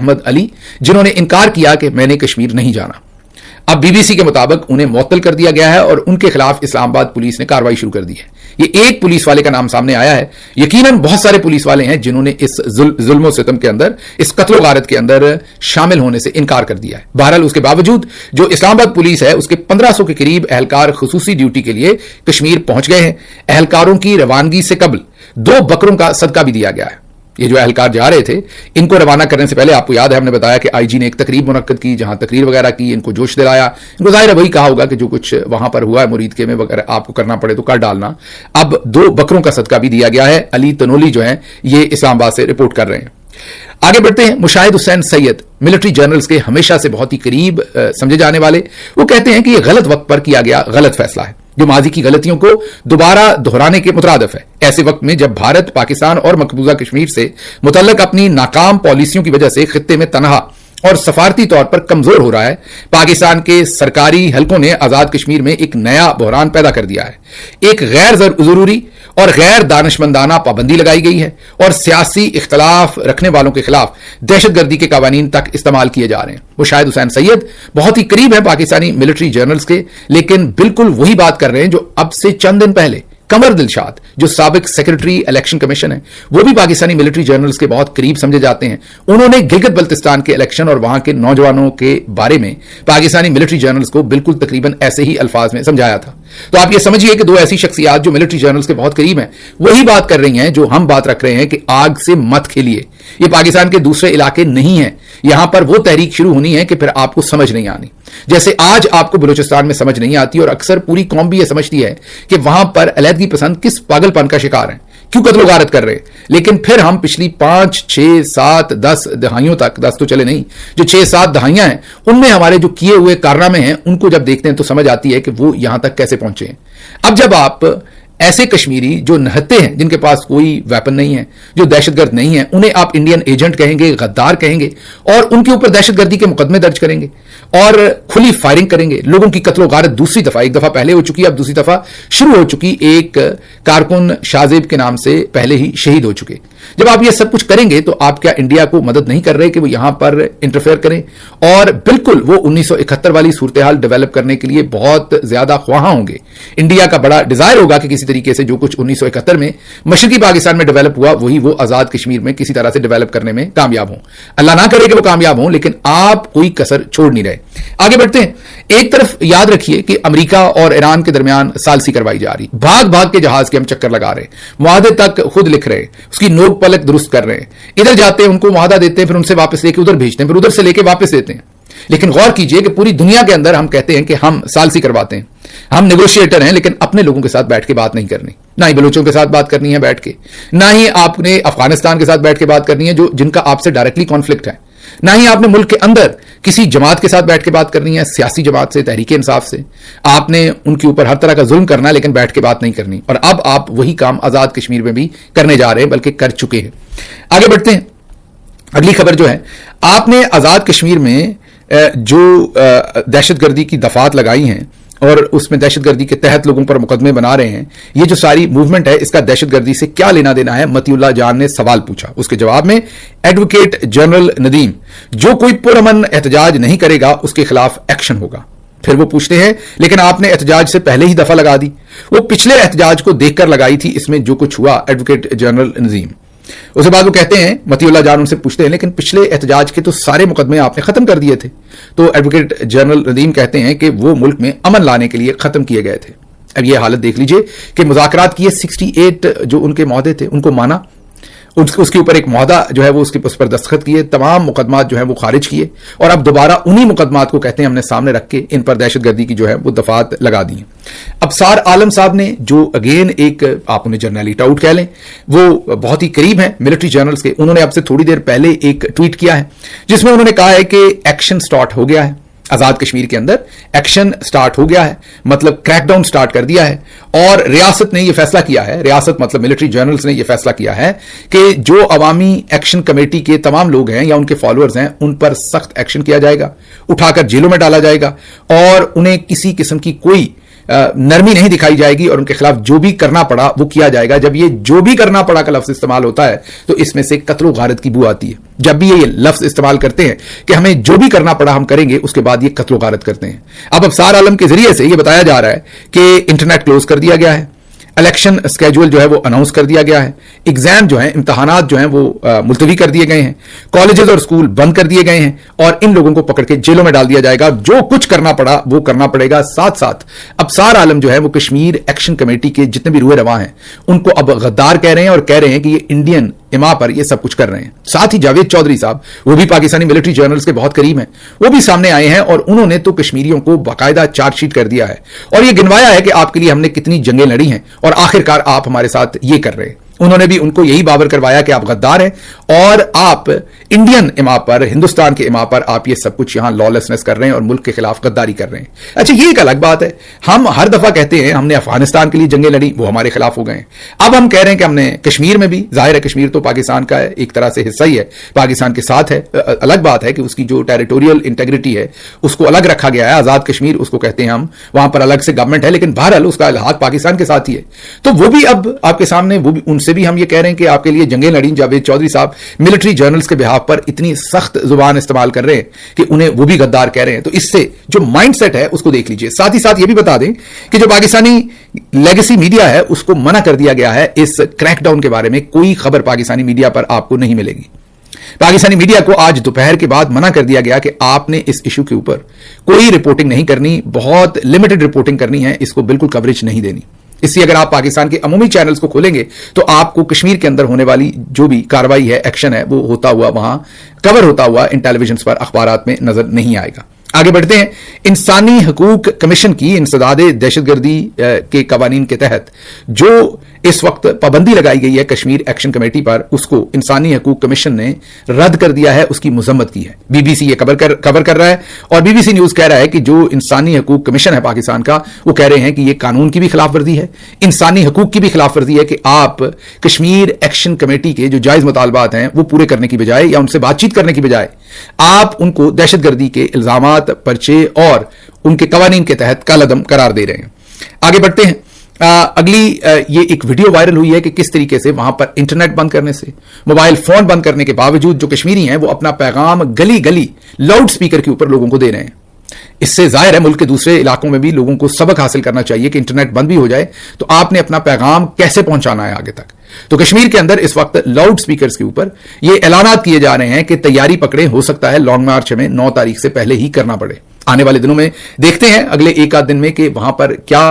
अहमद अली, जिन्होंने इनकार किया कि मैंने कश्मीर नहीं जाना। अब बीबीसी के मुताबिक उन्हें मुअत्तल कर दिया गया है और उनके खिलाफ इस्लामाबाद पुलिस ने कार्रवाई शुरू कर दी है। ये एक पुलिस वाले का नाम सामने आया है, यकीनन बहुत सारे पुलिस वाले हैं जिन्होंने इस जुल्म सितम के अंदर, इस कत्ल गारत के अंदर शामिल होने से इनकार कर दिया है। बहरहाल उसके बावजूद जो इस्लामाबाद पुलिस है उसके 1500 के करीब अहलकार खुसूसी ड्यूटी के लिए कश्मीर पहुंच गए हैं। अहलकारों की रवानगी से कबल 2 बकरों का सदका भी दिया गया है। ये जो अहलकार जा रहे थे, इनको रवाना करने से पहले आपको याद है हमने बताया कि आईजी ने एक तकरीब मुनक्कद की, जहां तकरीर वगैरह की, इनको जोश दिलाया। इनको जाहिर है वही कहा होगा कि जो कुछ वहां पर हुआ है मुरीद के में वगैरह आपको करना पड़े तो कर डालना। अब 2 बकरों का सदका भी दिया गया है। अली तनोली जो है ये इस्लामाबाद से रिपोर्ट कर रहे हैं। आगे बढ़ते हैं। मुशाहिद हुसैन सैयद मिलिट्री जर्नल्स के हमेशा से बहुत ही करीब समझे जाने वाले, वो कहते हैं कि यह गलत वक्त पर किया गया गलत फैसला है जो माजी की गलतियों को दोबारा दोहराने के मुतरादिफ है। ऐसे वक्त में जब भारत पाकिस्तान और मकबूजा कश्मीर से मुतल्लक अपनी नाकाम पॉलिसियों की वजह से खित्ते में तनहा और सफारती तौर पर कमजोर हो रहा है, पाकिस्तान के सरकारी हलकों ने आजाद कश्मीर में एक नया बहरान पैदा कर दिया है। एक गैर जरूरी और गैर दानिशमंदाना पाबंदी लगाई गई है और सियासी इख्तलाफ रखने वालों के खिलाफ दहशतगर्दी के कवानीन तक इस्तेमाल किए जा रहे हैं। मुशाहिद हुसैन सैयद बहुत ही करीब है पाकिस्तानी मिलिट्री जर्नल्स के, लेकिन बिल्कुल वही बात कर रहे हैं जो अब से चंद दिन पहले कमर दिलशाद, जो साबिक सेक्रेटरी इलेक्शन कमीशन है, वो भी पाकिस्तानी मिलिट्री जर्नल्स के बहुत करीब समझे जाते हैं। उन्होंने गिलगित बल्तिस्तान के इलेक्शन और वहां के नौजवानों के बारे में पाकिस्तानी मिलिट्री जर्नल्स को बिल्कुल तकरीबन ऐसे ही अल्फाज में समझाया था। तो आप ये समझिए कि 2 ऐसी शख्सियात जो मिलिट्री जर्नल्स के बहुत करीब हैं, वही बात कर रही हैं जो हम बात रख रहे हैं कि आग से मत खेलिए। ये पाकिस्तान के दूसरे इलाके नहीं है, यहां पर वो तहरीक शुरू होनी है कि फिर आपको समझ नहीं आनी। जैसे आज आपको बलूचिस्तान में समझ नहीं आती और अक्सर पूरी कौम भी यह समझती है कि वहां पर अलहदगी पसंद किस पागलपन का शिकार है, क्यों कत्ल गारत कर रहे हैं। लेकिन फिर हम पिछली 5, 6, 7, 10 दहाइयों तक, 10 तो चले नहीं, जो 6-7 दहाइयां हैं उनमें हमारे जो किए हुए कारनामे हैं उनको जब देखते हैं तो समझ आती है कि वो यहां तक कैसे पहुंचे हैं। अब जब आप ऐसे कश्मीरी जो नहत्ते हैं, जिनके पास कोई वेपन नहीं है, जो दहशतगर्द नहीं है, उन्हें आप इंडियन एजेंट कहेंगे, गद्दार कहेंगे और उनके ऊपर दहशतगर्दी के मुकदमे दर्ज करेंगे और खुली फायरिंग करेंगे। लोगों की कत्लो गारत दूसरी दफा, एक दफा पहले हो चुकी, अब दूसरी दफा शुरू हो चुकी। एक कारकुन शाहजेब के नाम से पहले ही शहीद हो चुके। जब आप ये सब कुछ करेंगे तो आप क्या इंडिया को मदद नहीं कर रहे कि वो यहां पर इंटरफेयर करें? और बिल्कुल वो 1971 वाली सूरत हाल डेवलप करने के लिए बहुत ज्यादा ख्वाहां होंगे। इंडिया का बड़ा डिजायर होगा कि किसी तरीके से जो कुछ 1971 में मशरकी पाकिस्तान में डेवलप हुआ वही वो आजाद कश्मीर में किसी तरह से डेवलप करने में कामयाब हों। अल्लाह ना करे कि वो कामयाब हों, लेकिन आप कोई कसर छोड़ नहीं रहे। आगे बढ़ते हैं। एक तरफ याद रखिए कि अमेरिका और ईरान के दरमियान सालसी करवाई जा रही, भाग भाग के जहाज के हम चक्कर लगा रहे, मुआहदे तक खुद लिख रहे, उसकी नोक पलक दुरुस्त कर रहे हैं। इधर जाते हैं, उनको मुआहदा देते हैं, फिर उनसे वापस लेके उधर भेजते हैं, फिर उधर से लेके वापस देते हैं। लेकिन गौर कीजिए कि पूरी दुनिया के अंदर हम कहते हैं कि हम सालसी करवाते हैं, हम नेगोशिएटर हैं, लेकिन अपने लोगों के साथ बैठ के बात नहीं करनी। ना ही बलूचों के साथ बात करनी है बैठ के, ना ही आपने अफगानिस्तान के साथ बैठ के बात करनी है जो जिनका आपसे डायरेक्टली कॉन्फ्लिक्ट है, ना ही आपने मुल्क के अंदर किसी जमात के साथ बैठ के बात करनी है, सियासी जमात से, तहरीक इंसाफ से। आपने उनके ऊपर हर तरह का जुल्म करना है, लेकिन बैठ के बात नहीं करनी। और अब आप वही काम आजाद कश्मीर में भी करने जा रहे हैं, बल्कि कर चुके हैं। आगे बढ़ते हैं। अगली खबर जो है, आपने आजाद कश्मीर में जो दहशतगर्दी की दफात लगाई हैं और उसमें दहशतगर्दी के तहत लोगों पर मुकदमे बना रहे हैं, ये जो सारी मूवमेंट है, इसका दहशतगर्दी से क्या लेना देना है? मतीउल्लाह जान ने सवाल पूछा। उसके जवाब में एडवोकेट जनरल नदीम, जो कोई पुरअमन एहतजाज नहीं करेगा उसके खिलाफ एक्शन होगा। फिर वो पूछते हैं, लेकिन आपने एहतजाज से पहले ही दफा लगा दी। वो पिछले एहतजाज को देखकर लगाई थी, इसमें जो कुछ हुआ। एडवोकेट जनरल नदीम उसके बाद वो कहते हैं, मतीउल्लाह जान उनसे पूछते हैं, लेकिन पिछले एहतजाज के तो सारे मुकदमे आपने खत्म कर दिए थे। तो एडवोकेट जनरल नदीम कहते हैं कि वो मुल्क में अमन लाने के लिए खत्म किए गए थे। अब ये हालत देख लीजिए कि मुज़ाकरात किए, 68 जो उनके मुआहदे थे उनको माना, उसके ऊपर एक मुआहदा जो है वो उस पर दस्तखत किए, तमाम मुकदमात जो है वो खारिज किए और अब दोबारा उन्हीं मुकदमात को कहते हैं हमने सामने रख के इन पर दहशतगर्दी की जो है वो दफात लगा दी। अबसार आलम साहब ने, जो अगेन एक आप उन्हें जर्नली टाउट कह लें, वो बहुत ही करीब हैं मिलिट्री जर्नल्स के, उन्होंने अब से थोड़ी देर पहले एक ट्वीट किया है जिसमें उन्होंने कहा है कि एक्शन स्टार्ट हो गया है, आजाद कश्मीर के अंदर एक्शन स्टार्ट हो गया है, मतलब क्रैकडाउन स्टार्ट कर दिया है। और रियासत ने यह फैसला किया है, रियासत मतलब मिलिट्री जर्नल्स ने यह फैसला किया है कि जो अवामी एक्शन कमेटी के तमाम लोग हैं या उनके फॉलोअर्स हैं उन पर सख्त एक्शन किया जाएगा, उठाकर जेलों में डाला जाएगा और उन्हें किसी किस्म की कोई नरमी नहीं दिखाई जाएगी और उनके खिलाफ जो भी करना पड़ा वो किया जाएगा। जब ये जो भी करना पड़ा का लफ्ज इस्तेमाल होता है तो इसमें से कत्ल गारत की बू आती है। जब भी ये लफ्ज इस्तेमाल करते हैं कि हमें जो भी करना पड़ा हम करेंगे, उसके बाद ये कत्ल गारत करते हैं। अब अबसार आलम के जरिए से ये बताया जा रहा है कि इंटरनेट क्लोज कर दिया गया है, इलेक्शन स्केड्यूल जो है वो अनाउंस कर दिया गया है, एग्जाम जो है, इम्तहानात जो हैं वो मुलतवी कर दिए गए हैं, कॉलेजेस और स्कूल बंद कर दिए गए हैं और इन लोगों को पकड़ के जेलों में डाल दिया जाएगा। जो कुछ करना पड़ा वो करना पड़ेगा। साथ साथ अबसार आलम जो है वो कश्मीर एक्शन कमेटी के जितने भी रूए रवा हैं उनको अब गद्दार कह रहे हैं और कह रहे हैं कि ये इंडियन इमा पर ये सब कुछ कर रहे हैं। साथ ही जावेद चौधरी साहब, वो भी पाकिस्तानी मिलिट्री जर्नल्स के बहुत करीब हैं, वो भी सामने आए हैं और उन्होंने तो कश्मीरियों को बाकायदा चार्जशीट कर दिया है और ये गिनवाया है कि आपके लिए हमने कितनी जंगें लड़ी हैं और आखिरकार आप हमारे साथ ये कर रहे हैं। उन्होंने भी उनको यही बावर करवाया कि आप गद्दार हैं और आप इंडियन इमा पर, हिंदुस्तान के इमा पर आप ये सब कुछ यहां लॉलेसनेस कर रहे हैं और मुल्क के खिलाफ गद्दारी कर रहे हैं। अच्छा, ये एक अलग बात है। हम हर दफा कहते हैं हमने अफगानिस्तान के लिए जंगें लड़ी, वो हमारे खिलाफ हो गए। अब हम कह रहे हैं कि हमने कश्मीर में भी, जाहिर है कश्मीर तो पाकिस्तान का है, एक तरह से हिस्सा ही है, पाकिस्तान के साथ है। अलग बात है कि उसकी जो टेरिटोरियल इंटेग्रिटी है उसको अलग रखा गया है, आजाद कश्मीर उसको कहते हैं हम, वहां पर अलग से गवर्नमेंट है, लेकिन बहरहाल उसका हाथ पाकिस्तान के साथ ही है। तो वो भी अब आपके सामने, वो भी उनसे भी हम ये कह रहे हैं कि आपके लिए जंगें लड़ी। जावेद चौधरी साहब मिलिट्री जर्नल्स के बिहाफ पर इतनी सख्त जुबान इस्तेमाल कर रहे हैं कि उन्हें वो भी गद्दार कह रहे हैं। तो इससे जो माइंडसेट है उसको देख लीजिए। साथ ही साथ ये भी बता दें कि जो पाकिस्तानी लेगेसी मीडिया है उसको मना कर दिया गया है। इस क्रैकडाउन के बारे में कोई खबर पाकिस्तानी मीडिया पर आपको नहीं मिलेगी। पाकिस्तानी मीडिया को आज दोपहर के बाद मना कर दिया गया कि आपने इस इशू के ऊपर कोई रिपोर्टिंग नहीं करनी, बहुत लिमिटेड रिपोर्टिंग करनी है, इसको बिल्कुल कवरेज नहीं देनी। इसलिए अगर आप पाकिस्तान के अमूमी चैनल्स को खोलेंगे तो आपको कश्मीर के अंदर होने वाली जो भी कार्रवाई है, एक्शन है, वो होता हुआ वहां कवर होता हुआ इन टेलीविजन पर, अखबारात में नजर नहीं आएगा। आगे बढ़ते हैं। इंसानी हकूक कमीशन की इंसदाद दहशतगर्दी के कवानीन के तहत जो इस वक्त पाबंदी लगाई गई है कश्मीर एक्शन कमेटी पर, उसको इंसानी हकूक कमीशन ने रद्द कर दिया है, उसकी मजम्मत की है। बीबीसी ये कवर कर रहा है और बीबीसी न्यूज कह रहा है कि जो इंसानी हकूक कमीशन है पाकिस्तान का, वो कह रहे हैं कि ये कानून की भी खिलाफ वर्जी है, इंसानी हकूक की भी खिलाफ वर्जी है कि आप कश्मीर एक्शन कमेटी के जो जायज मुतालबात हैं वो पूरे करने की बजाय या उनसे बातचीत करने की बजाय आप उनको दहशतगर्दी के इल्जामात, पर्चे और उनके कवानीन के तहत कालादम करार दे रहे हैं। आगे बढ़ते हैं। अगली ये एक वीडियो वायरल हुई है कि किस तरीके से वहां पर इंटरनेट बंद करने से, मोबाइल फोन बंद करने के बावजूद जो कश्मीरी हैं वो अपना पैगाम गली गली लाउड स्पीकर के ऊपर लोगों को दे रहे हैं। इससे जाहिर है मुल्क के दूसरे इलाकों में भी लोगों को सबक हासिल करना चाहिए कि इंटरनेट बंद भी हो जाए तो आपने अपना पैगाम कैसे पहुंचाना है आगे तक। तो कश्मीर के अंदर इस वक्त लाउड स्पीकर्स के ऊपर ये ऐलानात किए जा रहे हैं कि तैयारी पकड़े, हो सकता है लॉन्ग मार्च में 9 तारीख से पहले ही करना पड़े। आने वाले दिनों में देखते हैं अगले एक आध दिन में कि वहां पर क्या